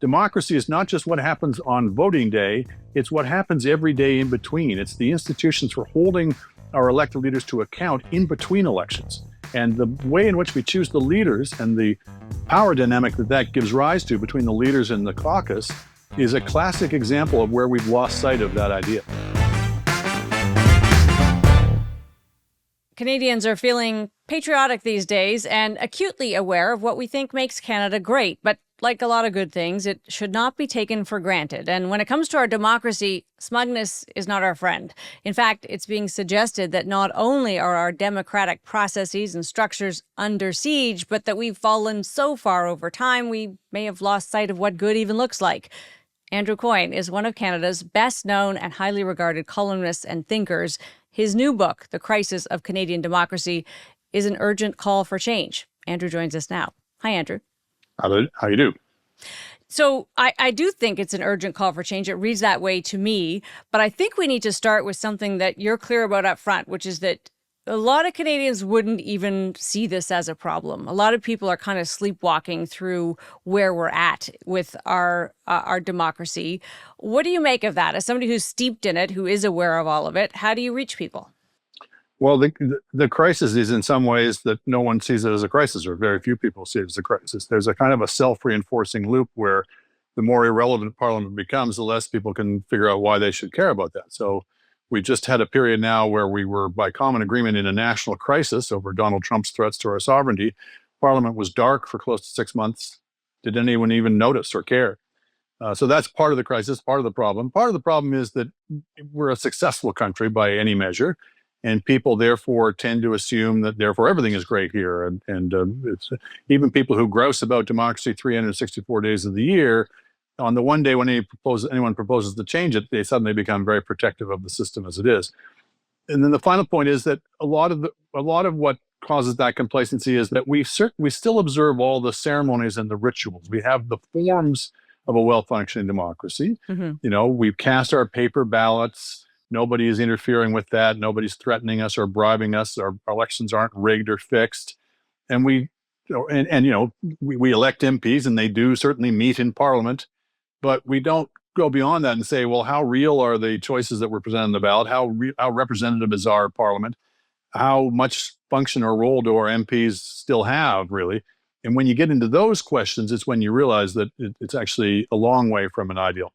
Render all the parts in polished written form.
democracy is not just what happens on voting day, it's what happens every day in between. It's the institutions for holding our elected leaders to account in between elections. And the way in which we choose the leaders and the power dynamic that gives rise to between the leaders and the caucus is a classic example of where we've lost sight of that idea. Canadians are feeling patriotic these days and acutely aware of what we think makes Canada great. But like a lot of good things, it should not be taken for granted. And when it comes to our democracy, smugness is not our friend. In fact, it's being suggested that not only are our democratic processes and structures under siege, but that we've fallen so far over time, we may have lost sight of what good even looks like. Andrew Coyne is one of Canada's best-known and highly regarded columnists and thinkers. His new book, The Crisis of Canadian Democracy, is an urgent call for change. Andrew joins us now. Hi, Andrew. How you do? So I do think it's an urgent call for change. It reads that way to me. But I think we need to start with something that you're clear about up front, which is that a lot of Canadians wouldn't even see this as a problem. A lot of people are kind of sleepwalking through where we're at with our democracy. What do you make of that? As somebody who's steeped in it, who is aware of all of it, how do you reach people? Well, the crisis is in some ways that no one sees it as a crisis, or very few people see it as a crisis. There's a kind of a self-reinforcing loop where the more irrelevant Parliament becomes, the less people can figure out why they should care about that. So we just had a period now where we were, by common agreement, in a national crisis over Donald Trump's threats to our sovereignty. Parliament was dark for close to 6 months. Did anyone even notice or care? So that's part of the crisis, part of the problem. Part of the problem is that we're a successful country by any measure, and people therefore tend to assume that therefore everything is great here. And it's, even people who grouse about democracy 364 days of the year, on the one day when anyone proposes to change it, they suddenly become very protective of the system as it is. And then the final point is that a lot of what causes that complacency is that we still observe all the ceremonies and the rituals. We have the forms of a well-functioning democracy. Mm-hmm. You know, we cast our paper ballots. Nobody is interfering with that. Nobody's threatening us or bribing us. Our elections aren't rigged or fixed. And we elect MPs, and they do certainly meet in Parliament. But we don't go beyond that and say, well, how real are the choices that were presented on the ballot? How representative is our Parliament? How much function or role do our MPs still have, really? And when you get into those questions, it's when you realize that it's actually a long way from an ideal.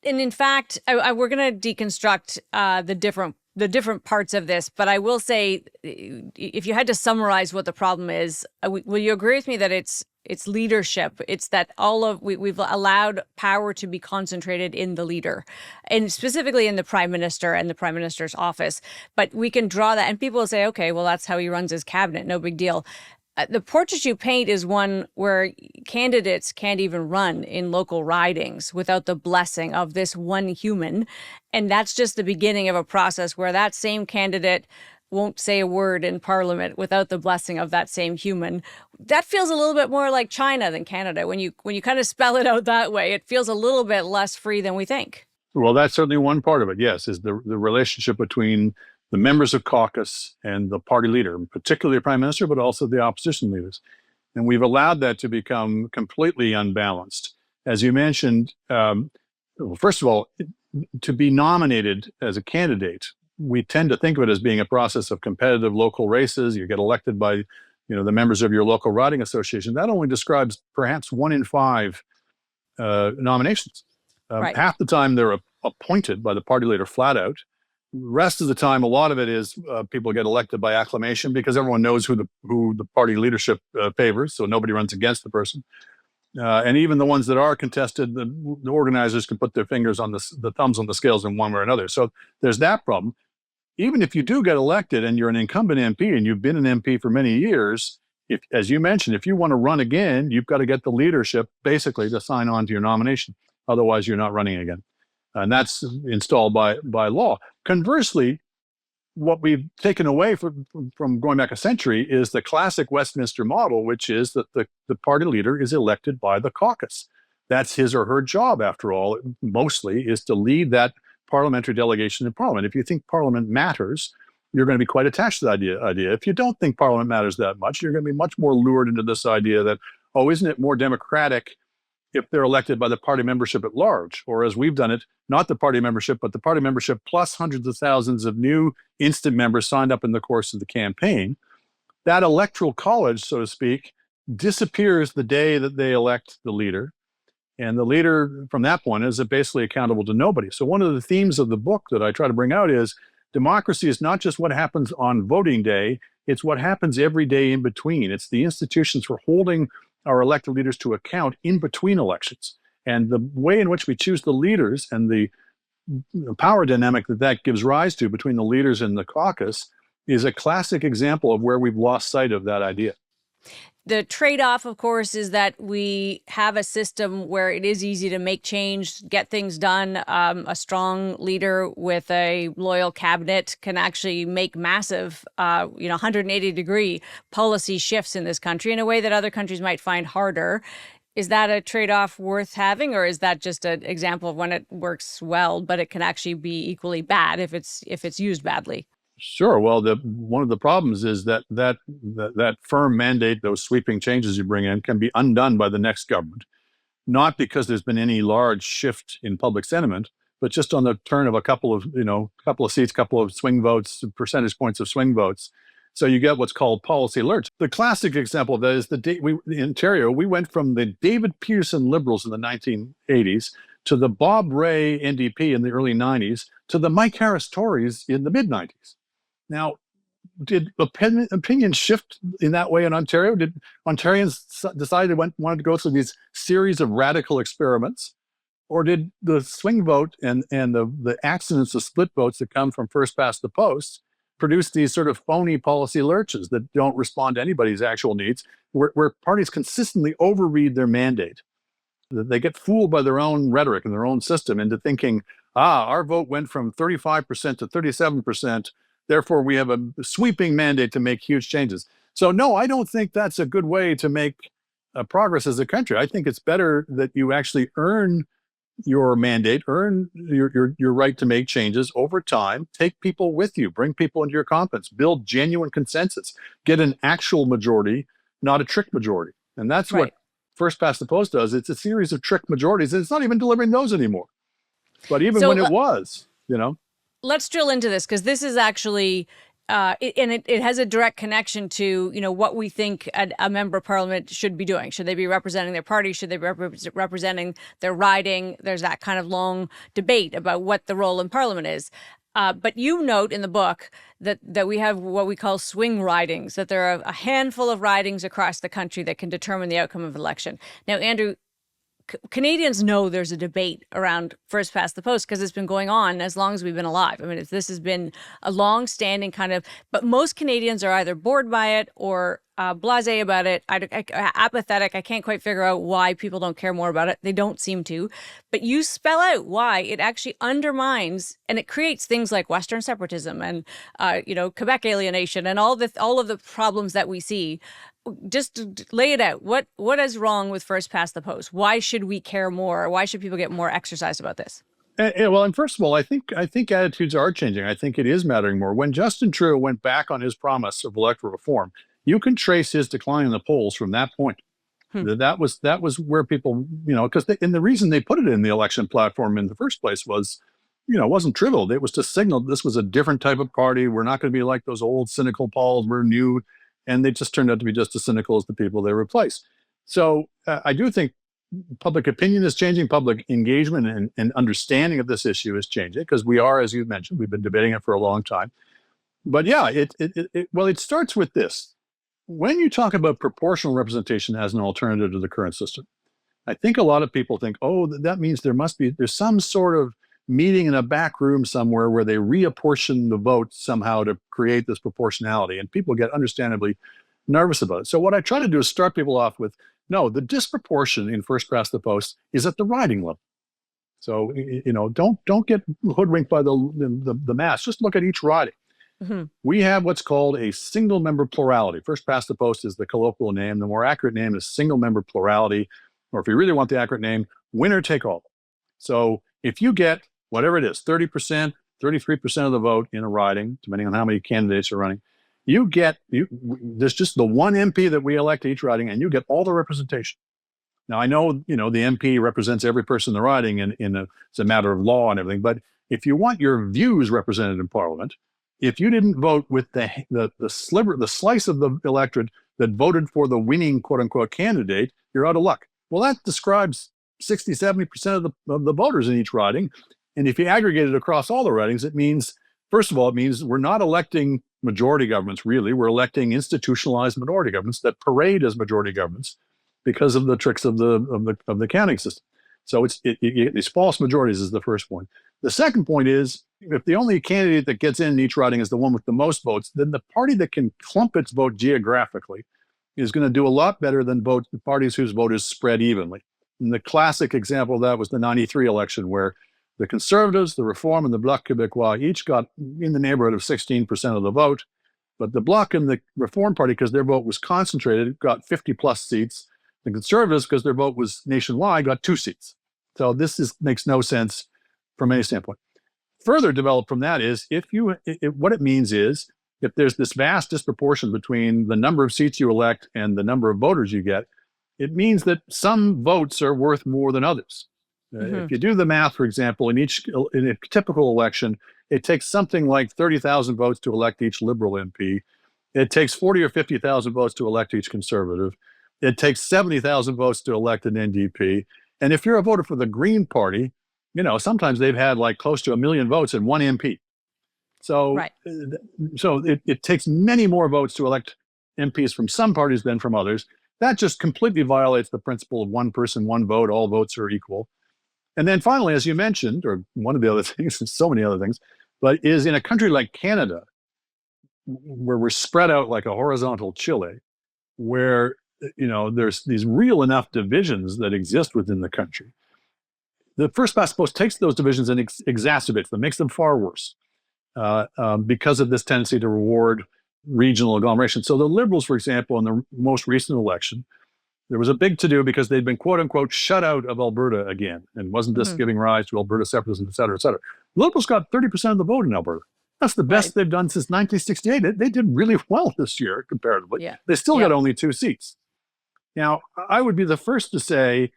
And in fact, we're going to deconstruct the different parts of this. But I will say, if you had to summarize what the problem is, will you agree with me that it's leadership? It's that we've allowed power to be concentrated in the leader, and specifically in the prime minister and the prime minister's office. But we can draw that, and people will say, okay, well, that's how he runs his cabinet. No big deal. The portrait you paint is one where candidates can't even run in local ridings without the blessing of this one human. And that's just the beginning of a process where that same candidate won't say a word in Parliament without the blessing of that same human. That feels a little bit more like China than Canada. When you kind of spell it out that way, it feels a little bit less free than we think. Well, that's certainly one part of it, yes, is the relationship between the members of caucus and the party leader, particularly the prime minister, but also the opposition leaders. And we've allowed that to become completely unbalanced. As you mentioned, first of all, to be nominated as a candidate, we tend to think of it as being a process of competitive local races. You get elected by, the members of your local riding association. That only describes perhaps 1 in 5 nominations. Right. Half the time they're appointed by the party leader flat out. The rest of the time, a lot of it is people get elected by acclamation because everyone knows who the party leadership favors, so nobody runs against the person. And even the ones that are contested, the organizers can put their fingers on the thumbs on the scales in one way or another. So there's that problem. Even if you do get elected and you're an incumbent MP and you've been an MP for many years, as you mentioned, if you want to run again, you've got to get the leadership basically to sign on to your nomination. Otherwise, you're not running again. And that's installed by law. Conversely, what we've taken away from going back a century is the classic Westminster model, which is that the party leader is elected by the caucus. That's his or her job, after all, mostly, is to lead that parliamentary delegation in Parliament. If you think Parliament matters, you're going to be quite attached to that idea. If you don't think Parliament matters that much, you're going to be much more lured into this idea that, isn't it more democratic if they're elected by the party membership at large, or as we've done it, not the party membership, but the party membership plus hundreds of thousands of new instant members signed up in the course of the campaign. That electoral college, so to speak, disappears the day that they elect the leader. And the leader from that point is basically accountable to nobody. So one of the themes of the book that I try to bring out is democracy is not just what happens on voting day, it's what happens every day in between. It's the institutions for holding our elected leaders to account in between elections. And the way in which we choose the leaders and the power dynamic that that gives rise to between the leaders and the caucus is a classic example of where we've lost sight of that idea. The trade-off, of course, is that we have a system where it is easy to make change, get things done. A strong leader with a loyal cabinet can actually make massive, 180-degree policy shifts in this country in a way that other countries might find harder. Is that a trade-off worth having, or is that just an example of when it works well, but it can actually be equally bad if it's used badly? Sure. Well, one of the problems is that firm mandate, those sweeping changes you bring in, can be undone by the next government, not because there's been any large shift in public sentiment, but just on the turn of a couple of seats, couple of swing votes, percentage points of swing votes. So you get what's called policy alerts. The classic example of that is in Ontario, we went from the David Peterson Liberals in the 1980s to the Bob Rae NDP in the early 90s to the Mike Harris Tories in the mid 90s. Now, did opinions shift in that way in Ontario? Did Ontarians decide they wanted to go through these series of radical experiments? Or did the swing vote and the accidents of split votes that come from first past the post produce these sort of phony policy lurches that don't respond to anybody's actual needs, where parties consistently overread their mandate? They get fooled by their own rhetoric and their own system into thinking, our vote went from 35% to 37%. Therefore, we have a sweeping mandate to make huge changes. So no, I don't think that's a good way to make progress as a country. I think it's better that you actually earn your mandate, earn your right to make changes over time, take people with you, bring people into your confidence, build genuine consensus, get an actual majority, not a trick majority. And that's right. What first past the post does. It's a series of trick majorities, and it's not even delivering those anymore. But even when it was, Let's drill into this, because this is actually, it has a direct connection to, what we think a member of parliament should be doing. Should they be representing their party? Should they be representing their riding? There's that kind of long debate about what the role in parliament is. But you note in the book that we have what we call swing ridings, that there are a handful of ridings across the country that can determine the outcome of an election. Now, Andrew, Canadians know there's a debate around first past the post because it's been going on as long as we've been alive. I mean, this has been a long-standing kind of, but most Canadians are either bored by it or blasé about it, apathetic. I can't quite figure out why people don't care more about it. They don't seem to. But you spell out why it actually undermines and it creates things like Western separatism and Quebec alienation and all of the problems that we see. Just lay it out. What is wrong with first past the post? Why should we care more? Why should people get more exercise about this? And first of all, I think attitudes are changing. I think it is mattering more. When Justin Trudeau went back on his promise of electoral reform, you can trace his decline in the polls from that point. That was where people, because and the reason they put it in the election platform in the first place was, it wasn't trivial. It was to signal this was a different type of party. We're not going to be like those old cynical Pauls. We're new. And they just turned out to be just as cynical as the people they replaced. So I do think public opinion is changing, public engagement and understanding of this issue is changing, because we are, as you mentioned, we've been debating it for a long time. But yeah, it starts with this. When you talk about proportional representation as an alternative to the current system, I think a lot of people think, that means there's some sort of meeting in a back room somewhere where they reapportion the vote somehow to create this proportionality, and people get understandably nervous about it. So what I try to do is start people off with, no, the disproportion in first past the post is at the riding level. So don't get hoodwinked by the mass. Just look at each riding. Mm-hmm. We have what's called a single member plurality. First past the post is the colloquial name. The more accurate name is single member plurality, or if you really want the accurate name, winner take all. So if you get whatever it is, 30%, 33% of the vote in a riding, depending on how many candidates are running, there's just the one MP that we elect each riding, and you get all the representation. Now, I know, the MP represents every person in the riding it's a matter of law and everything, but if you want your views represented in Parliament, if you didn't vote with the slice of the electorate that voted for the winning quote unquote candidate, you're out of luck. Well, that describes 60, 70% of the voters in each riding. And if you aggregate it across all the ridings, it means, first of all, it means we're not electing majority governments, really. We're electing institutionalized minority governments that parade as majority governments because of the tricks of the counting system. So you get these false majorities is the first point. The second point is, if the only candidate that gets in each riding is the one with the most votes, then the party that can clump its vote geographically is going to do a lot better than the parties whose vote is spread evenly. And the classic example of that was the 93 election, where the Conservatives, the Reform, and the Bloc Québécois each got in the neighborhood of 16% of the vote. But the Bloc and the Reform Party, because their vote was concentrated, got 50 plus seats. The Conservatives, because their vote was nationwide, got 2 seats. So this makes no sense from any standpoint. Further developed from that is, what it means is, if there's this vast disproportion between the number of seats you elect and the number of voters you get, it means that some votes are worth more than others. If you do the math, for example, in a typical election, it takes something like 30,000 votes to elect each Liberal MP. It takes 40 or 50,000 votes to elect each Conservative. It takes 70,000 votes to elect an NDP. And if you're a voter for the Green Party, sometimes they've had like close to 1 million votes and 1 MP. So, Right. It takes many more votes to elect MPs from some parties than from others. That just completely violates the principle of one person, one vote, all votes are equal. And then finally, as you mentioned, or one of the other things, there's so many other things, but is in a country like Canada, where we're spread out like a horizontal Chile, where there's these real enough divisions that exist within the country. The first past post takes those divisions and exacerbates them, makes them far worse, because of this tendency to reward regional agglomeration. So the Liberals, for example, in the most recent election, there was a big to-do because they'd been, quote unquote, shut out of Alberta again. And wasn't this giving rise to Alberta separatism, et cetera, et cetera. Liberals got 30% of the vote in Alberta. That's the best they've done since 1968. They did really well this year, comparatively. Yeah. They still got only 2 seats. Now, I would be the first to say,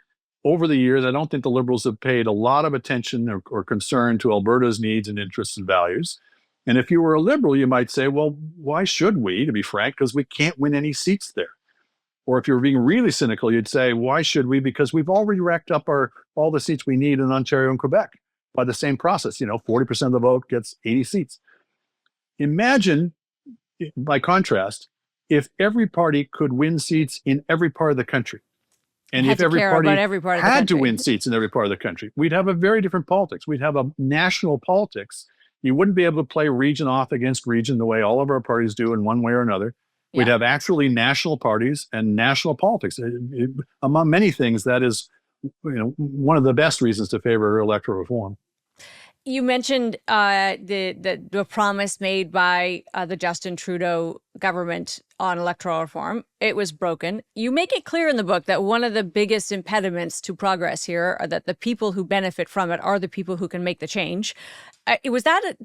over the years, I don't think the Liberals have paid a lot of attention or concern to Alberta's needs and interests and values. And if you were a Liberal, you might say, well, why should we, to be frank, because we can't win any seats there. Or if you're being really cynical, you'd say, why should we? Because we've already racked up all the seats we need in Ontario and Quebec by the same process. 40% of the vote gets 80 seats. Imagine, by contrast, if every party could win seats in every part of the country. And if every party had to win seats in every part of the country, we'd have a very different politics. We'd have a national politics. You wouldn't be able to play region off against region the way all of our parties do in one way or another. We'd have actually national parties and national politics. Among many things, that is one of the best reasons to favor electoral reform. You mentioned the promise made by the Justin Trudeau government on electoral reform. It was broken. You make it clear in the book that one of the biggest impediments to progress here are that the people who benefit from it are the people who can make the change. Was that,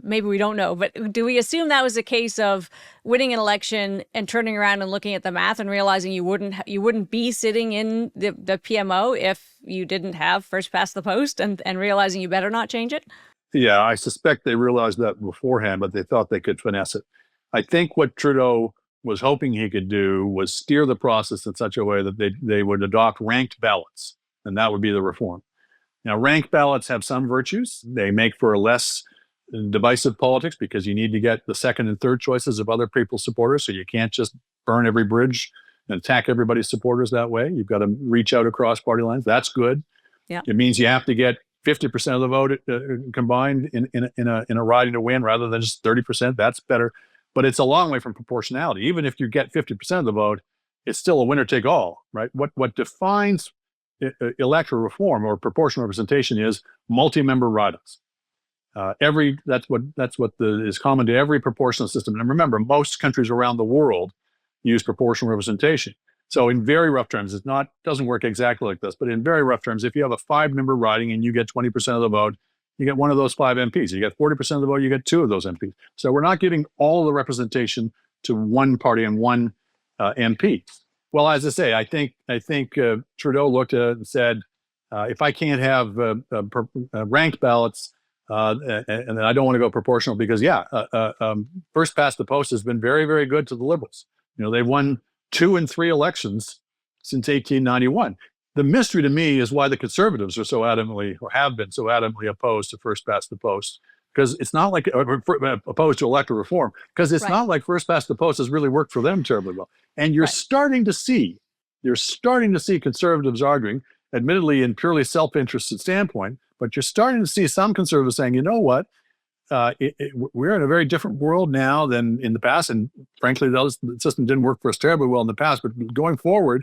maybe we don't know, but do we assume that was a case of winning an election and turning around and looking at the math and realizing you wouldn't be sitting in the PMO if you didn't have first past the post and realizing you better not change it? Yeah, I suspect they realized that beforehand, but they thought they could finesse it. I think what Trudeau was hoping he could do was steer the process in such a way that they would adopt ranked ballots, and that would be the reform. Now, ranked ballots have some virtues. They make for a less divisive politics because you need to get the second and third choices of other people's supporters. So you can't just burn every bridge and attack everybody's supporters that way. You've got to reach out across party lines. That's good. Yeah. It means you have to get 50% of the vote combined in a riding to win rather than just 30%. That's better. But it's a long way from proportionality. Even if you get 50% of the vote, it's still a winner take all, right? What defines electoral reform or proportional representation is multi-member ridings. That's what is common to every proportional system. And remember, most countries around the world use proportional representation. So in very rough terms, doesn't work exactly like this, but in very rough terms, if you have a 5-member riding and you get 20% of the vote, you get one of those 5 MPs. You get 40% of the vote, you get 2 of those MPs. So we're not giving all the representation to one party and one MP. Well, as I say, I think Trudeau looked at it and said, if I can't have ranked ballots, and then I don't want to go proportional because, yeah, first past the post has been very, very good to the Liberals. They've won 2 and 3 elections since 1891. The mystery to me is why the Conservatives are so adamantly, or have been so adamantly opposed to first past the post. Because it's not like opposed to electoral reform, because it's Right. not like first past the post has really worked for them terribly well. And Right. you're starting to see conservatives arguing, admittedly in purely self-interested standpoint, but you're starting to see some conservatives saying, you know what, we're in a very different world now than in the past. And frankly, the system didn't work for us terribly well in the past, but going forward,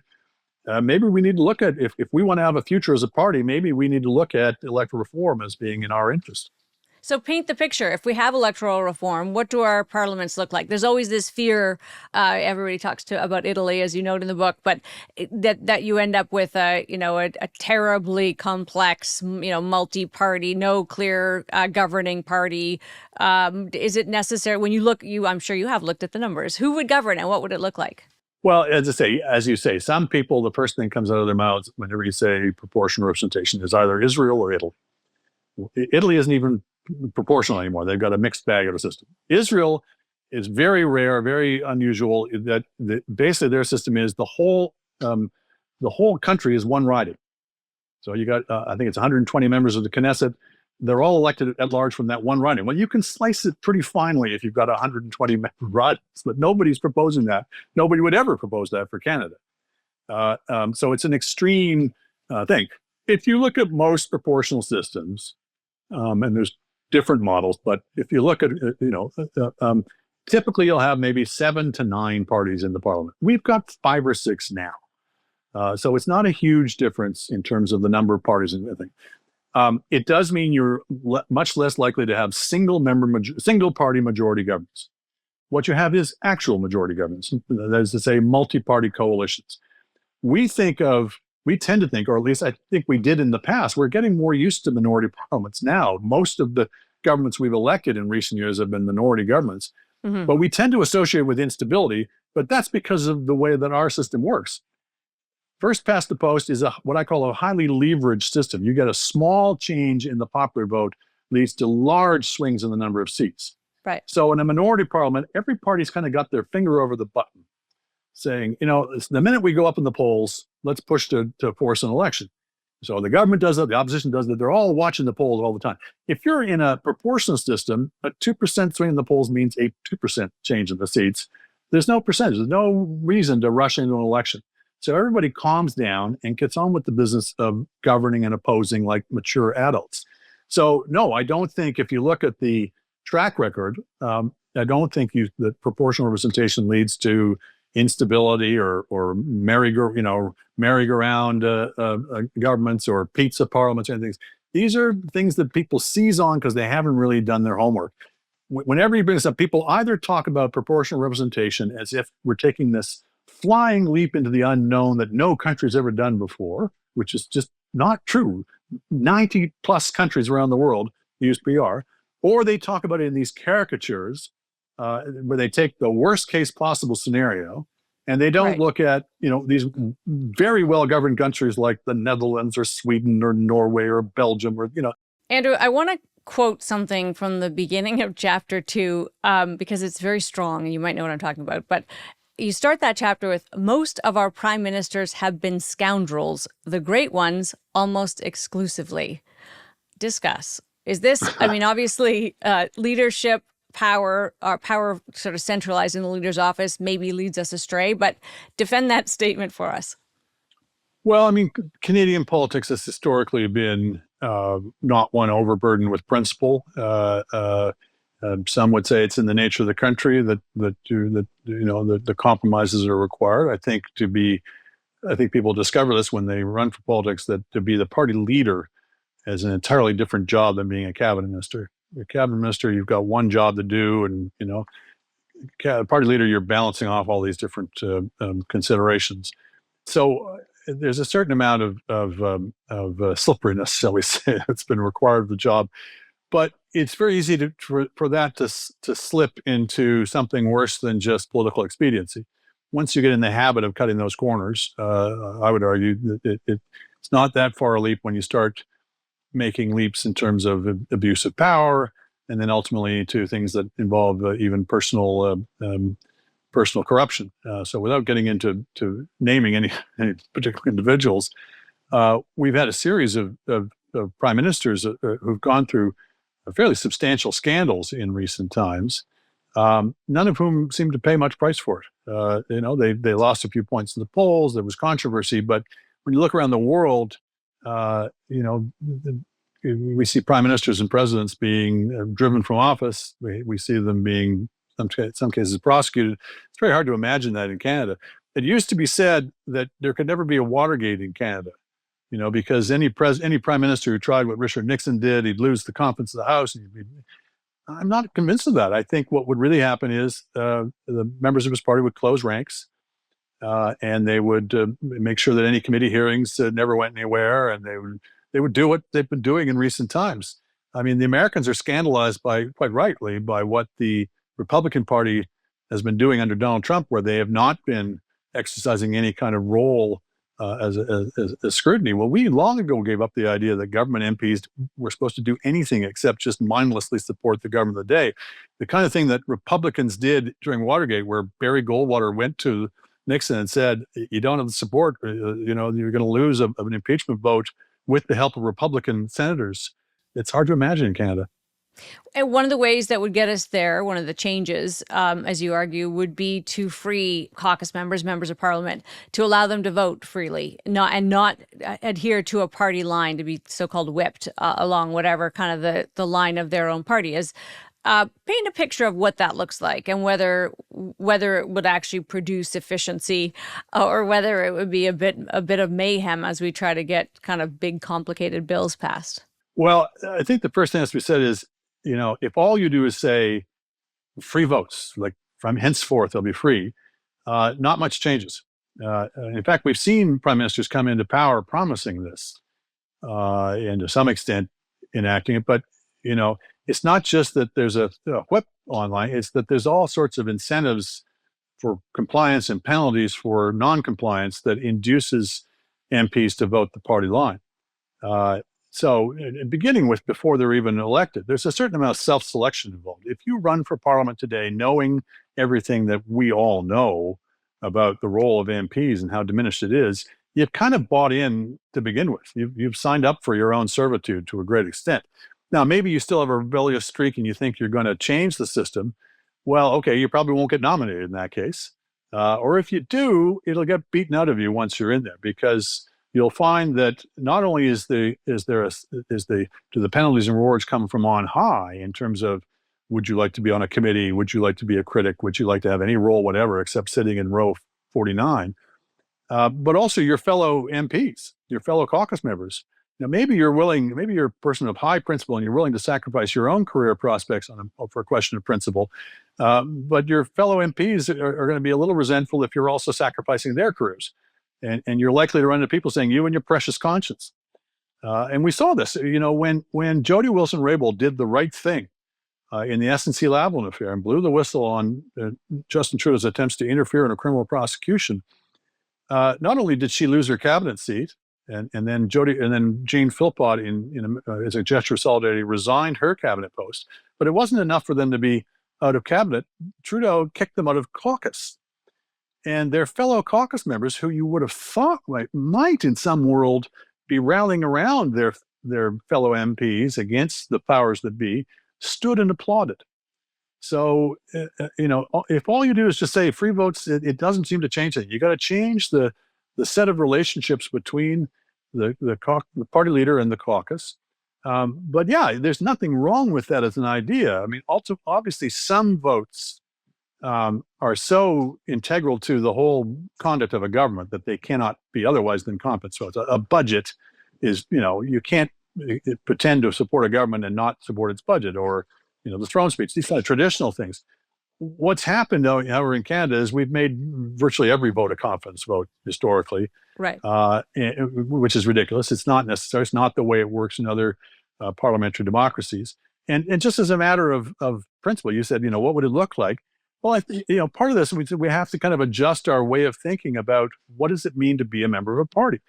maybe we need to look at, if we want to have a future as a party, maybe we need to look at electoral reform as being in our interest. So paint the picture. If we have electoral reform, what do our parliaments look like? There's always this fear. Everybody talks about Italy, as you note in the book, but that you end up with a terribly complex, multi-party, no clear governing party. Is it necessary when you look? I'm sure you have looked at the numbers. Who would govern, and what would it look like? Well, as you say, some people, the first thing that comes out of their mouths whenever you say proportional representation is either Israel or Italy. Italy isn't even proportional anymore. They've got a mixed bag of a system. Israel is very rare, very unusual. That basically their system is the whole country is one riding. So you got I think it's 120 members of the Knesset. They're all elected at large from that one riding. Well, you can slice it pretty finely if you've got 120 member ridings, but nobody's proposing that. Nobody would ever propose that for Canada. So it's an extreme thing. If you look at most proportional systems, and there's different models, but if you look at, typically you'll have maybe 7 to 9 parties in the parliament. We've got 5 or 6 now. So it's not a huge difference in terms of the number of parties and everything. It does mean you're much less likely to have single party majority governments. What you have is actual majority governments, that is to say, multi-party coalitions. We tend to think, or at least I think we did in the past, we're getting more used to minority parliaments now. Most of the governments we've elected in recent years have been minority governments, but we tend to associate with instability, but that's because of the way that our system works. First past the post is what I call a highly leveraged system. You get a small change in the popular vote leads to large swings in the number of seats. Right. So in a minority parliament, every party's kind of got their finger over the button, saying, the minute we go up in the polls, let's push to force an election. So the government does that, the opposition does that. They're all watching the polls all the time. If you're in a proportional system, a 2% swing in the polls means a 2% change in the seats. There's no percentage. There's no reason to rush into an election. So everybody calms down and gets on with the business of governing and opposing like mature adults. So no, I don't think, if you look at the track record, I don't think that proportional representation leads to instability or merry-go-round governments or pizza parliaments or anything. These are things that people seize on because they haven't really done their homework. Whenever you bring this up, people either talk about proportional representation as if we're taking this flying leap into the unknown that no country's ever done before, which is just not true. 90 plus countries around the world use PR, or they talk about it in these caricatures where they take the worst case possible scenario and they don't look at, these very well-governed countries like the Netherlands or Sweden or Norway or Belgium or. Andrew, I want to quote something from the beginning of chapter 2 because it's very strong and you might know what I'm talking about. But you start that chapter with, most of our prime ministers have been scoundrels, the great ones almost exclusively. Discuss. Is this, obviously leadership, power sort of centralized in the leader's office maybe leads us astray, but defend that statement for us. Well, Canadian politics has historically been not one overburdened with principle. Some would say it's in the nature of the country that the compromises are required. I think people discover this when they run for politics, that to be the party leader is an entirely different job than being a cabinet minister. You're a cabinet minister, you've got one job to do, and party leader, you're balancing off all these different considerations. So there's a certain amount of slipperiness, shall we say, that's been required of the job. But it's very easy for that to slip into something worse than just political expediency. once you get in the habit of cutting those corners, I would argue that it's not that far a leap when you start making leaps in terms of abuse of power, and then ultimately to things that involve even personal corruption. So without getting into naming any particular individuals, we've had a series of prime ministers who've gone through fairly substantial scandals in recent times, none of whom seem to pay much price for it. They lost a few points in the polls. There was controversy, but when you look around the world, we see prime ministers and presidents being driven from office. We see them being, in some cases, prosecuted. It's very hard to imagine that in Canada. It used to be said that there could never be a Watergate in Canada, because any prime minister who tried what Richard Nixon did, he'd lose the confidence of the House. I'm not convinced of that. I think what would really happen is the members of his party would close ranks, and they would make sure that any committee hearings never went anywhere, and they would do what they've been doing in recent times. I mean, the Americans are scandalized quite rightly by what the Republican Party has been doing under Donald Trump, where they have not been exercising any kind of role as scrutiny. Well, we long ago gave up the idea that government MPs were supposed to do anything except just mindlessly support the government of the day. The kind of thing that Republicans did during Watergate, where Barry Goldwater went to Nixon and said, "You don't have the support. You're going to lose an impeachment vote with the help of Republican senators." It's hard to imagine in Canada. And one of the ways that would get us there, one of the changes, as you argue, would be to free caucus members, members of parliament, to allow them to vote freely, not adhere to a party line, to be so-called whipped along whatever kind of the line of their own party is. Paint a picture of what that looks like, and whether it would actually produce efficiency, or whether it would be a bit of mayhem as we try to get kind of big, complicated bills passed. Well, I think the first thing that's to be said is, if all you do is say free votes, like from henceforth they'll be free, not much changes. In fact, we've seen prime ministers come into power promising this, and to some extent enacting it. But it's not just that there's a whip online; it's that there's all sorts of incentives for compliance and penalties for non-compliance that induces MPs to vote the party line. So beginning with before they're even elected, there's a certain amount of self-selection involved. If you run for parliament today knowing everything that we all know about the role of MPs and how diminished it is, you've kind of bought in to begin with. You've signed up for your own servitude to a great extent. Now, maybe you still have a rebellious streak and you think you're going to change the system. Well, okay, you probably won't get nominated in that case. Or if you do, it'll get beaten out of you once you're in there, because you'll find that not only do the penalties and rewards come from on high in terms of, would you like to be on a committee? Would you like to be a critic? Would you like to have any role, whatever, except sitting in row 49? But also your fellow MPs, your fellow caucus members. Now, maybe you're a person of high principle and you're willing to sacrifice your own career prospects for a question of principle. But your fellow MPs are going to be a little resentful if you're also sacrificing their careers. And you're likely to run into people saying, "You and your precious conscience." And we saw this, when Jody Wilson-Raybould did the right thing in the SNC-Lavalin affair and blew the whistle on Justin Trudeau's attempts to interfere in a criminal prosecution. Not only did she lose her cabinet seat, and then Jane Philpott, as a gesture of solidarity, resigned her cabinet post, but it wasn't enough for them to be out of cabinet. Trudeau kicked them out of caucus. And their fellow caucus members, who you would have thought might in some world be rallying around their fellow MPs against the powers that be, stood and applauded. So, if all you do is just say free votes, it doesn't seem to change anything. You got to change the set of relationships between the party leader and the caucus. But yeah, there's nothing wrong with that as an idea. I mean, also, obviously, some votes are so integral to the whole conduct of a government that they cannot be otherwise than competence votes. A budget is, you can't pretend to support a government and not support its budget, or, the throne speech, these kind of traditional things. What's happened, though, however, in Canada is we've made virtually every vote a confidence vote historically, right? Which is ridiculous. It's not necessary. It's not the way it works in other parliamentary democracies. And just as a matter of principle, you said, what would it look like? Well, part of this we have to kind of adjust our way of thinking about what does it mean to be a member of a party.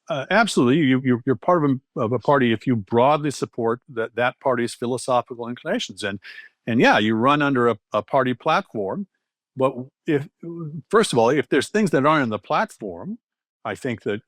Absolutely, you're part of a party if you broadly support that party's philosophical inclinations, and yeah, you run under a party platform. But if first of all, if there's things that aren't in the platform, I think that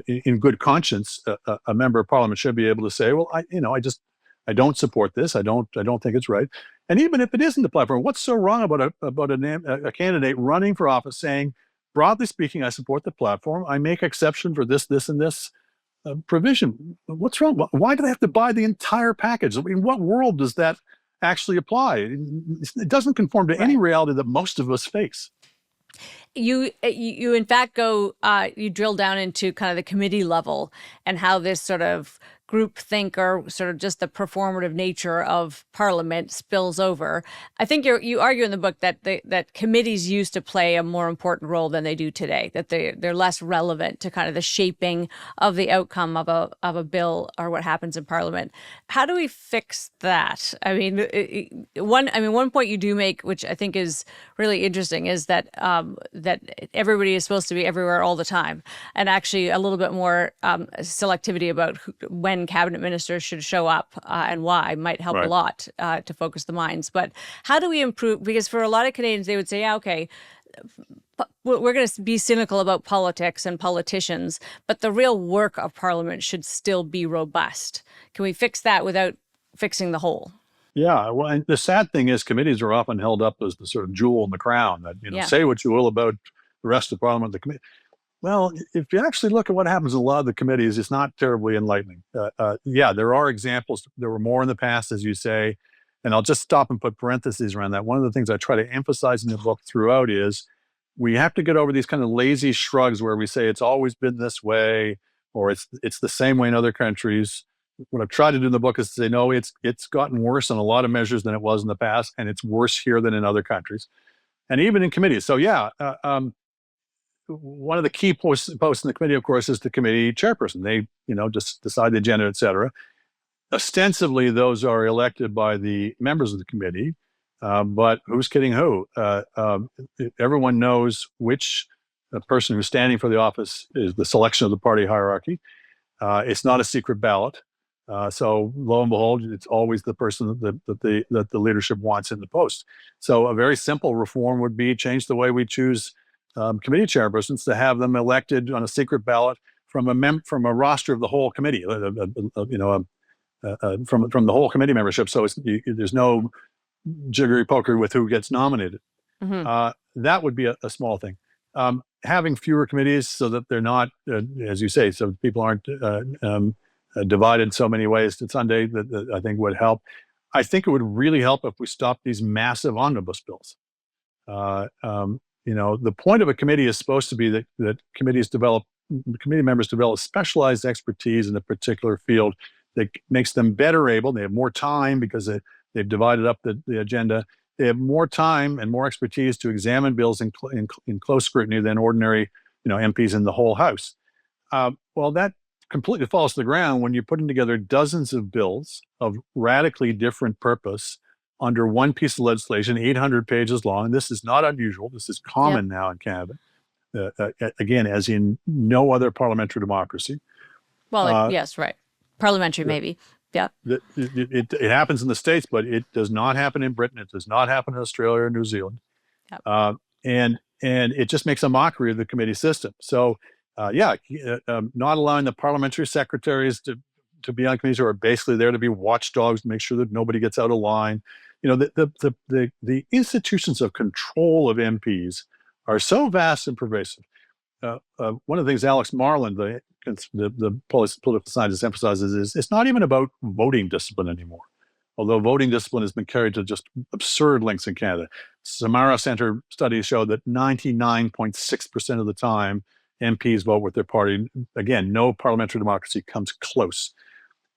in good conscience, a member of parliament should be able to say, well, I don't support this. I don't think it's right. And even if it isn't the platform, what's so wrong about a candidate running for office saying, broadly speaking, I support the platform. I make exception for this, and this provision. What's wrong? Why do they have to buy the entire package? I mean, what world does that actually apply? It doesn't conform to any reality that most of us face. You in fact go you drill down into kind of the committee level and how this sort of groupthink or sort of just the performative nature of parliament spills over. I think you argue in the book that that committees used to play a more important role than they do today, that they're less relevant to kind of the shaping of the outcome of a bill or what happens in parliament. How do we fix that? I mean, one point you do make, which I think is really interesting, is that that everybody is supposed to be everywhere all the time, and actually a little bit more selectivity about when cabinet ministers should show up and why might help a lot to focus the minds. But how do we improve? Because for a lot of Canadians, they would say, yeah, okay, we're going to be cynical about politics and politicians, but the real work of parliament should still be robust. Can we fix that without fixing the whole? Yeah, well, and the sad thing is committees are often held up as the sort of jewel in the crown that, say what you will about the rest of Parliament, the committee. Well, if you actually look at what happens in a lot of the committees, it's not terribly enlightening. Yeah, there are examples. There were more in the past, as you say, and I'll just stop and put parentheses around that. One of the things I try to emphasize in the book throughout is we have to get over these kind of lazy shrugs where we say it's always been this way, or it's the same way in other countries. What I've tried to do in the book is to say, no, it's gotten worse on a lot of measures than it was in the past, and it's worse here than in other countries, and even in committees. So yeah, one of the key posts in the committee, of course, is the committee chairperson. They, just decide the agenda, et cetera. Ostensibly, those are elected by the members of the committee, but who's kidding who? Everyone knows which person who's standing for the office is the selection of the party hierarchy. It's not a secret ballot. So lo and behold, it's always the person that the leadership wants in the post. So a very simple reform would be change the way we choose committee chairpersons to have them elected on a secret ballot from a roster of the whole committee, from the whole committee membership. So there's no jiggery pokery with who gets nominated. That would be a small thing. Having fewer committees so that they're not, as you say, so people aren't divided in so many ways to Sunday, that I think would help. I think it would really help if we stopped these massive omnibus bills. The point of a committee is supposed to be that committee members develop specialized expertise in a particular field that makes them better able. They have more time because they've divided up the agenda. They have more time and more expertise to examine bills in close scrutiny than ordinary, MPs in the whole House. Well, that completely falls to the ground when you're putting together dozens of bills of radically different purpose under one piece of legislation, 800 pages long. This is not unusual. This is common now in Canada. Again, as in no other parliamentary democracy. Well, yes, right. Parliamentary, maybe. Yeah. It happens in the States, but it does not happen in Britain. It does not happen in Australia or New Zealand. Yep. And it just makes a mockery of the committee system. So, not allowing the parliamentary secretaries to be on committees who are basically there to be watchdogs to make sure that nobody gets out of line. The institutions of control of MPs are so vast and pervasive. One of the things Alex Marland, the political scientist, emphasizes is it's not even about voting discipline anymore. Although voting discipline has been carried to just absurd lengths in Canada. Samara Center studies show that 99.6% of the time MPs vote with their party. Again, no parliamentary democracy comes close.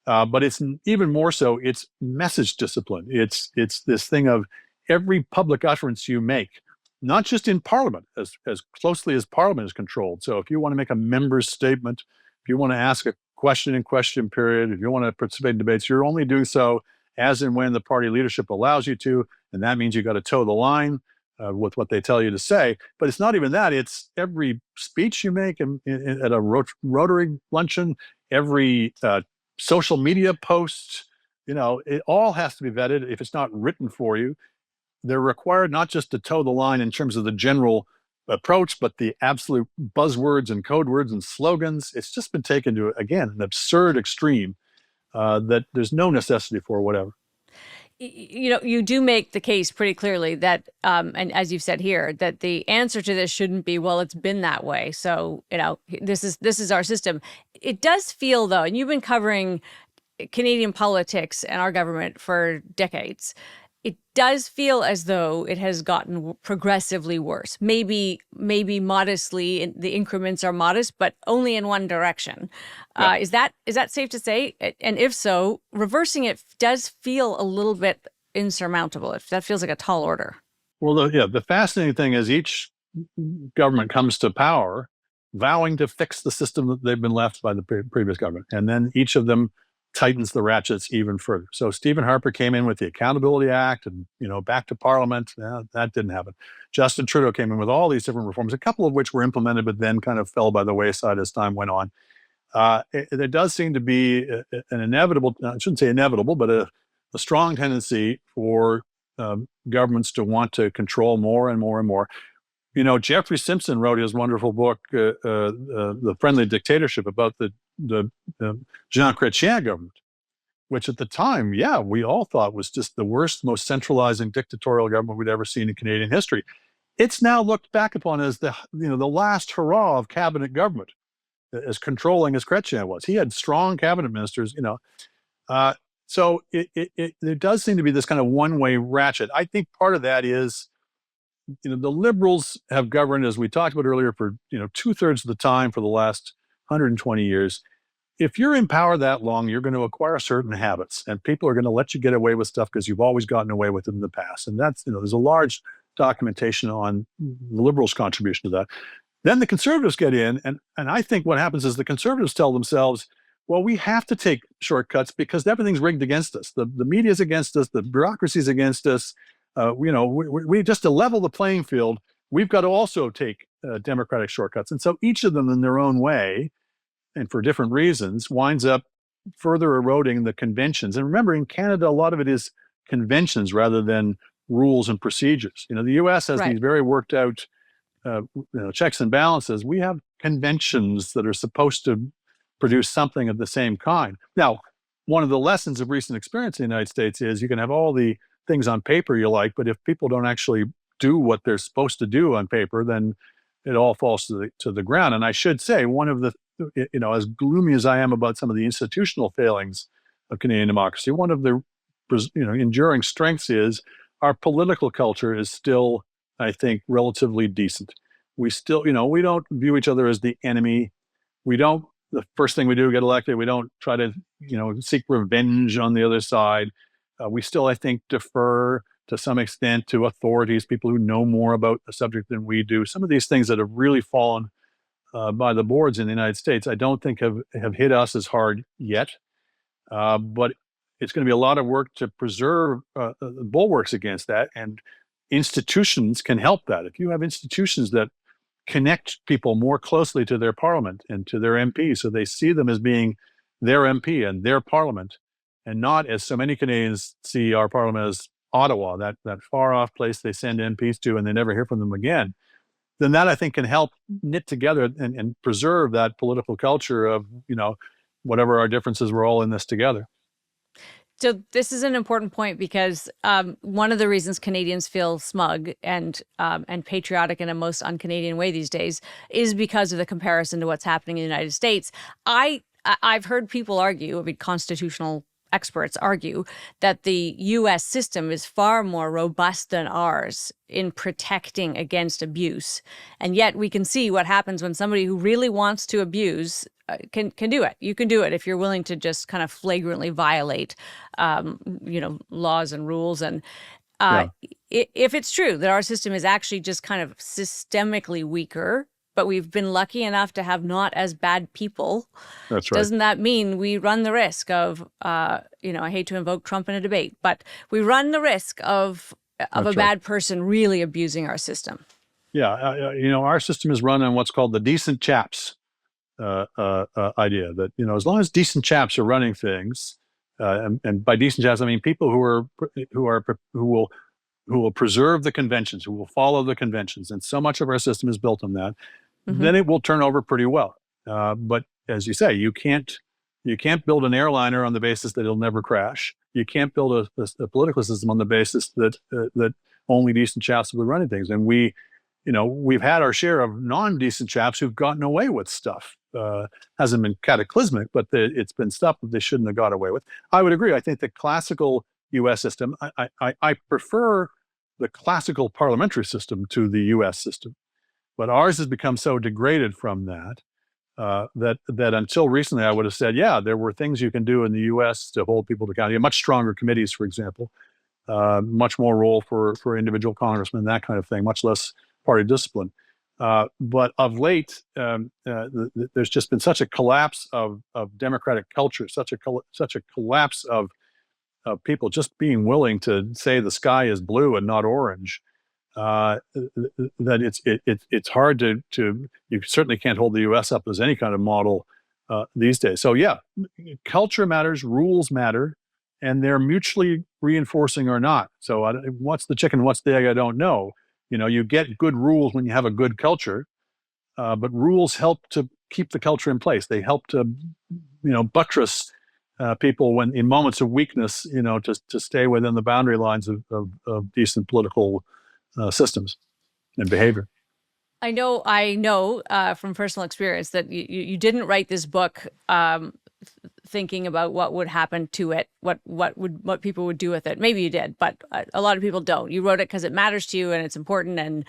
But it's even more so, it's message discipline. It's this thing of every public utterance you make, not just in Parliament, as closely as Parliament is controlled. So if you want to make a member's statement, if you want to ask a question in question period, if you want to participate in debates, you're only doing so as and when the party leadership allows you to, and that means you got to toe the line with what they tell you to say. But it's not even that. It's every speech you make at a Rotary luncheon, every social media post, it all has to be vetted. If it's not written for you, they're required not just to toe the line in terms of the general approach, but the absolute buzzwords and code words and slogans. It's just been taken to, again, an absurd extreme that there's no necessity for whatever. You do make the case pretty clearly that, and as you've said here, that the answer to this shouldn't be, well, it's been that way, so this is our system. It does feel, though, and you've been covering Canadian politics and our government for decades. It does feel as though it has gotten progressively worse. Maybe modestly, the increments are modest, but only in one direction. Yeah. Is that safe to say? And if so, reversing it does feel a little bit insurmountable. That feels like a tall order. Well, the fascinating thing is each government comes to power vowing to fix the system that they've been left by the previous government, and then each of them tightens the ratchets even further. So Stephen Harper came in with the Accountability Act and, back to Parliament. That didn't happen. Justin Trudeau came in with all these different reforms, a couple of which were implemented, but then kind of fell by the wayside as time went on. There does seem to be an inevitable, I shouldn't say inevitable, but a strong tendency for governments to want to control more and more and more. Jeffrey Simpson wrote his wonderful book, The Friendly Dictatorship, about the Jean Chrétien government, which at the time, we all thought was just the worst, most centralizing dictatorial government we'd ever seen in Canadian history. It's now looked back upon as the last hurrah of cabinet government, as controlling as Chrétien was. He had strong cabinet ministers, so there does seem to be this kind of one-way ratchet. I think part of that is, the Liberals have governed, as we talked about earlier, for 2/3 of the time for the last 120 years. If you're in power that long, you're going to acquire certain habits, and people are going to let you get away with stuff because you've always gotten away with it in the past. And that's, there's a large documentation on the Liberals' contribution to that. Then the Conservatives get in, and I think what happens is the Conservatives tell themselves, well, we have to take shortcuts because everything's rigged against us. The media's against us, the bureaucracy's against us. We just to level the playing field, we've got to also take democratic shortcuts. And so each of them in their own way, and for different reasons, winds up further eroding the conventions. And remember, in Canada, a lot of it is conventions rather than rules and procedures. The U.S. has these very worked out checks and balances. We have conventions that are supposed to produce something of the same kind. Now, one of the lessons of recent experience in the United States is you can have all the things on paper you like, but if people don't actually do what they're supposed to do on paper, then it all falls to the ground. And I should say, one of the, as gloomy as I am about some of the institutional failings of Canadian democracy, one of the, enduring strengths is our political culture is still, I think, relatively decent. We still, we don't view each other as the enemy. We don't, the first thing we do, get elected, we don't try to, seek revenge on the other side. We still, I think, defer to some extent to authorities, people who know more about the subject than we do. Some of these things that have really fallen by the boards in the United States, I don't think have hit us as hard yet. But it's going to be a lot of work to preserve bulwarks against that. And institutions can help that. If you have institutions that connect people more closely to their parliament and to their MP, so they see them as being their MP and their parliament, and not, as so many Canadians see our parliament, as Ottawa, that far off place they send MPs to and they never hear from them again, then that, I think, can help knit together and preserve that political culture of, whatever our differences, we're all in this together. So this is an important point because one of the reasons Canadians feel smug and patriotic in a most un-Canadian way these days is because of the comparison to what's happening in the United States. I've heard people argue, constitutional experts argue, that the U.S. system is far more robust than ours in protecting against abuse. And yet we can see what happens when somebody who really wants to abuse can do it. You can do it if you're willing to just kind of flagrantly violate, laws and rules. And if it's true that our system is actually just kind of systemically weaker but we've been lucky enough to have not as bad people. That's right. Doesn't that mean we run the risk of, I hate to invoke Trump in a debate, but we run the risk of That's a right. bad person really abusing our system? Yeah, our system is run on what's called the decent chaps idea. That as long as decent chaps are running things, and by decent chaps I mean people who will preserve the conventions, who will follow the conventions, and so much of our system is built on that, Mm-hmm. then it will turn over pretty well. But as you say, you can't build an airliner on the basis that it'll never crash. You can't build a political system on the basis that only decent chaps will be running things. And we've had our share of non-decent chaps who've gotten away with stuff. Hasn't been cataclysmic, but it's been stuff that they shouldn't have got away with. I would agree. I think the classical U.S. system, I prefer the classical parliamentary system to the U.S. system, but ours has become so degraded from that that until recently I would have said, yeah, there were things you can do in the U.S. to hold people to account. You have much stronger committees, for example, much more role for individual congressmen, that kind of thing, much less party discipline. But of late, there's just been such a collapse of democratic culture, such a collapse of people just being willing to say the sky is blue and not orange. That it's hard to you certainly can't hold the U.S. up as any kind of model these days. So yeah, culture matters, rules matter, and they're mutually reinforcing or not. So what's the chicken, what's the egg? I don't know. You get good rules when you have a good culture, but rules help to keep the culture in place. They help to buttress people when in moments of weakness, to stay within the boundary lines of decent political systems and behavior. I know from personal experience that you didn't write this book thinking about what would happen to it, what people would do with it. Maybe you did, but a lot of people don't. You wrote it because it matters to you and it's important, and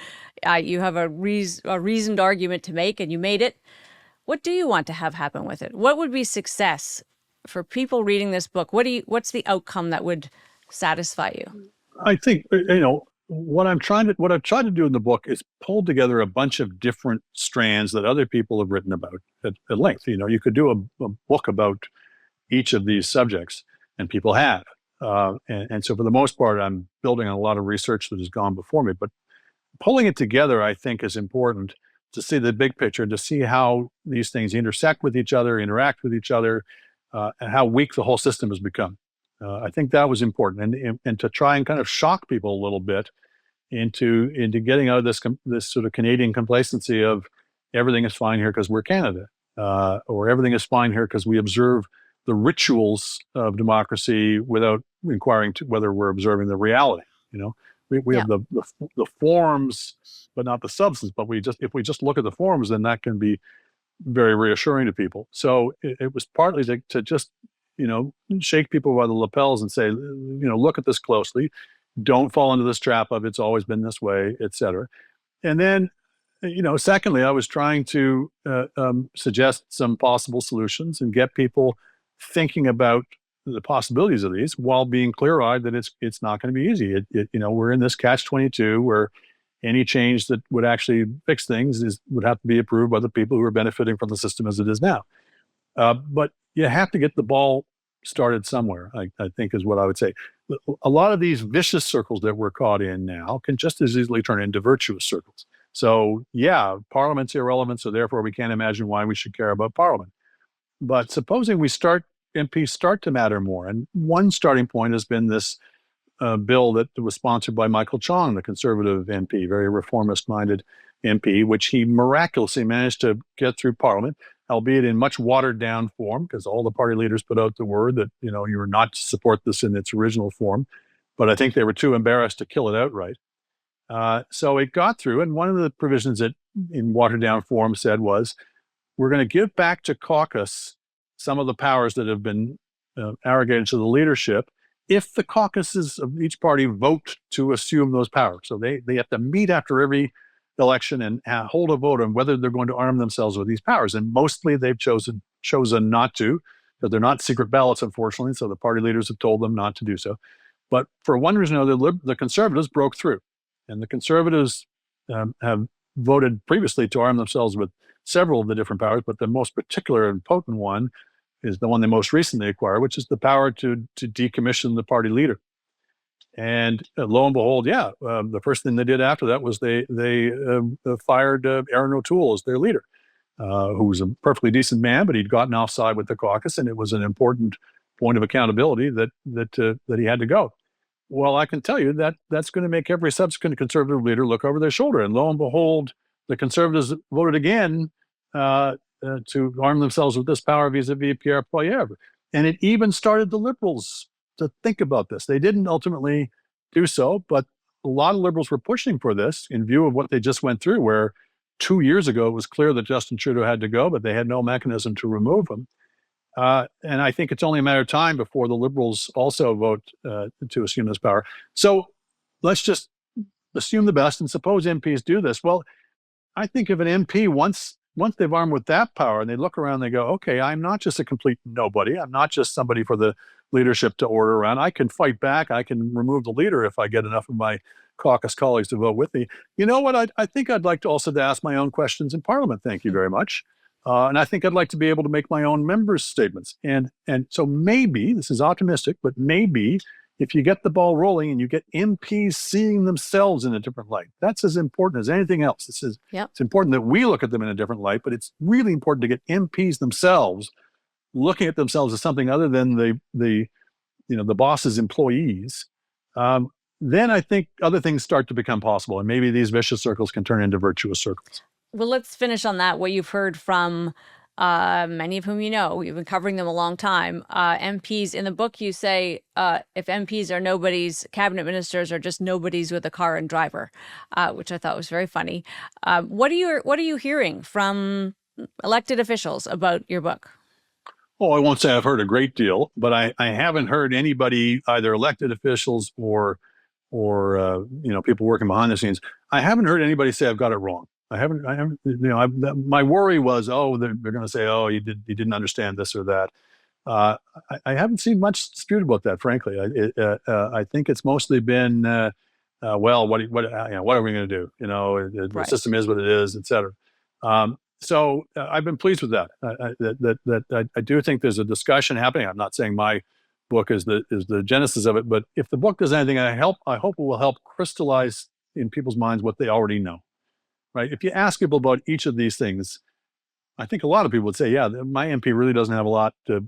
you have a reasoned argument to make, and you made it. What do you want to have happen with it? What would be success for people reading this book? What's the outcome that would satisfy you? I think what I've tried to do in the book is pull together a bunch of different strands that other people have written about at length. You could do a book about each of these subjects, and people have. And so for the most part, I'm building on a lot of research that has gone before me. But pulling it together, I think, is important to see the big picture, to see how these things intersect with each other, interact with each other, and how weak the whole system has become. I think that was important, and to try and kind of shock people a little bit into getting out of this sort of Canadian complacency of everything is fine here because we're Canada, or everything is fine here because we observe the rituals of democracy without inquiring to whether we're observing the reality. We have the forms, but not the substance. But if we just look at the forms, then that can be very reassuring to people. So it was partly to just shake people by the lapels and say, look at this closely. Don't fall into this trap of it's always been this way, et cetera. And then, secondly, I was trying to suggest some possible solutions and get people thinking about the possibilities of these while being clear-eyed that it's not going to be easy. We're in this catch-22 where any change that would actually fix things would have to be approved by the people who are benefiting from the system as it is now. But you have to get the ball started somewhere, I think is what I would say. A lot of these vicious circles that we're caught in now can just as easily turn into virtuous circles. So yeah, Parliament's irrelevant, so therefore we can't imagine why we should care about Parliament. But supposing MPs start to matter more, and one starting point has been this bill that was sponsored by Michael Chong, the Conservative MP, very reformist-minded MP, which he miraculously managed to get through Parliament, albeit in much watered-down form, because all the party leaders put out the word that you were not to support this in its original form. But I think they were too embarrassed to kill it outright. So it got through, and one of the provisions that in watered-down form said was, we're going to give back to caucus some of the powers that have been arrogated to the leadership if the caucuses of each party vote to assume those powers. So they have to meet after every election and hold a vote on whether they're going to arm themselves with these powers. And mostly they've chosen not to, because they're not secret ballots, unfortunately. So the party leaders have told them not to do so. But for one reason or another, the Conservatives broke through. And the Conservatives have voted previously to arm themselves with several of the different powers, but the most particular and potent one is the one they most recently acquired, which is the power to decommission the party leader. And lo and behold, the first thing they did after that was they fired Aaron O'Toole as their leader, who was a perfectly decent man, but he'd gotten offside with the caucus, and it was an important point of accountability that he had to go. Well, I can tell you that that's going to make every subsequent conservative leader look over their shoulder. And lo and behold, the conservatives voted again to arm themselves with this power vis-a-vis Pierre Poilievre. And it even started the liberals to think about this. They didn't ultimately do so, but a lot of liberals were pushing for this in view of what they just went through, where 2 years ago it was clear that Justin Trudeau had to go, but they had no mechanism to remove him. And I think it's only a matter of time before the Liberals also vote to assume this power. So let's just assume the best and suppose MPs do this. Well, I think if an MP, once they've armed with that power and they look around, they go, okay, I'm not just a complete nobody. I'm not just somebody for the leadership to order around. I can fight back. I can remove the leader if I get enough of my caucus colleagues to vote with me. You know what? I think I'd like to also to ask my own questions in Parliament. Thank you very much. And I think I'd like to be able to make my own members' statements. And so maybe, this is optimistic, but maybe if you get the ball rolling and you get MPs seeing themselves in a different light, that's as important as anything else. It's important that we look at them in a different light, but it's really important to get MPs themselves looking at themselves as something other than the boss's employees. Then I think other things start to become possible, and maybe these vicious circles can turn into virtuous circles. Well, let's finish on that. What you've heard from many of whom you know, you've been covering them a long time. MPs, in the book, you say if MPs are nobodies, cabinet ministers are just nobodies with a car and driver, which I thought was very funny. What are you hearing from elected officials about your book? Oh, I won't say I've heard a great deal, but I haven't heard anybody, either elected officials or people working behind the scenes. I haven't heard anybody say I've got it wrong. I haven't. My worry was, they're going to say, you didn't understand this or that. I haven't seen much dispute about that, frankly. I think it's mostly been, what are we going to do? The Right. system is what it is, et cetera. So I've been pleased with that. I do think there's a discussion happening. I'm not saying my book is the genesis of it, but if the book does anything, I hope it will help crystallize in people's minds what they already know. Right? If you ask people about each of these things, I think a lot of people would say, my MP really doesn't have a lot the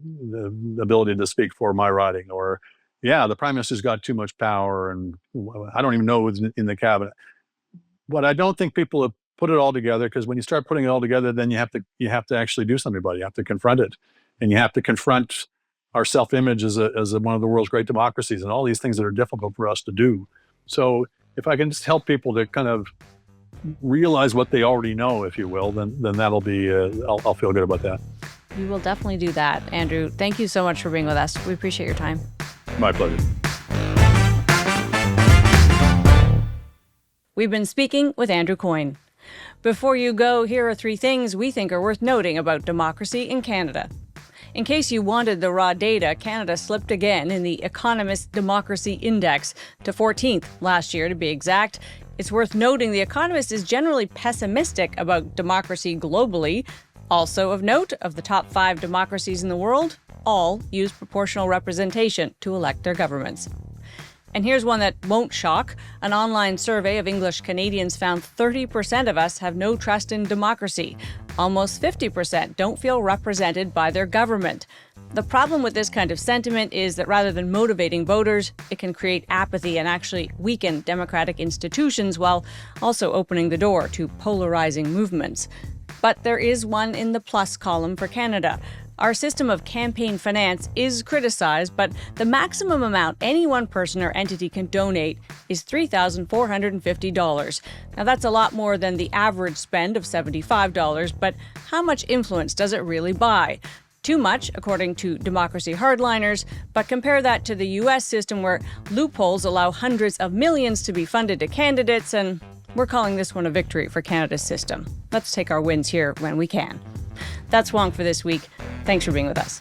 ability to speak for my riding, or the prime minister's got too much power, and I don't even know who's in the cabinet. But I don't think people have put it all together, because when you start putting it all together, then you have to actually do something about it. You have to confront it, and you have to confront our self-image as one of the world's great democracies, and all these things that are difficult for us to do. So if I can just help people to kind of realize what they already know, if you will, then that'll be, I'll feel good about that. We will definitely do that. Andrew, thank you so much for being with us. We appreciate your time. My pleasure. We've been speaking with Andrew Coyne. Before you go, here are 3 things we think are worth noting about democracy in Canada. In case you wanted the raw data, Canada slipped again in the Economist Democracy Index to 14th last year, to be exact. It's worth noting The Economist is generally pessimistic about democracy globally. Also of note, of the top 5 democracies in the world, all use proportional representation to elect their governments. And here's one that won't shock. An online survey of English Canadians found 30% of us have no trust in democracy. Almost 50% don't feel represented by their government. The problem with this kind of sentiment is that rather than motivating voters, it can create apathy and actually weaken democratic institutions while also opening the door to polarizing movements. But there is one in the plus column for Canada. Our system of campaign finance is criticized, but the maximum amount any one person or entity can donate is $3,450. Now, that's a lot more than the average spend of $75, but how much influence does it really buy? Too much, according to democracy hardliners, but compare that to the U.S. system where loopholes allow hundreds of millions to be funded to candidates, and we're calling this one a victory for Canada's system. Let's take our wins here when we can. That's WONK for this week. Thanks for being with us.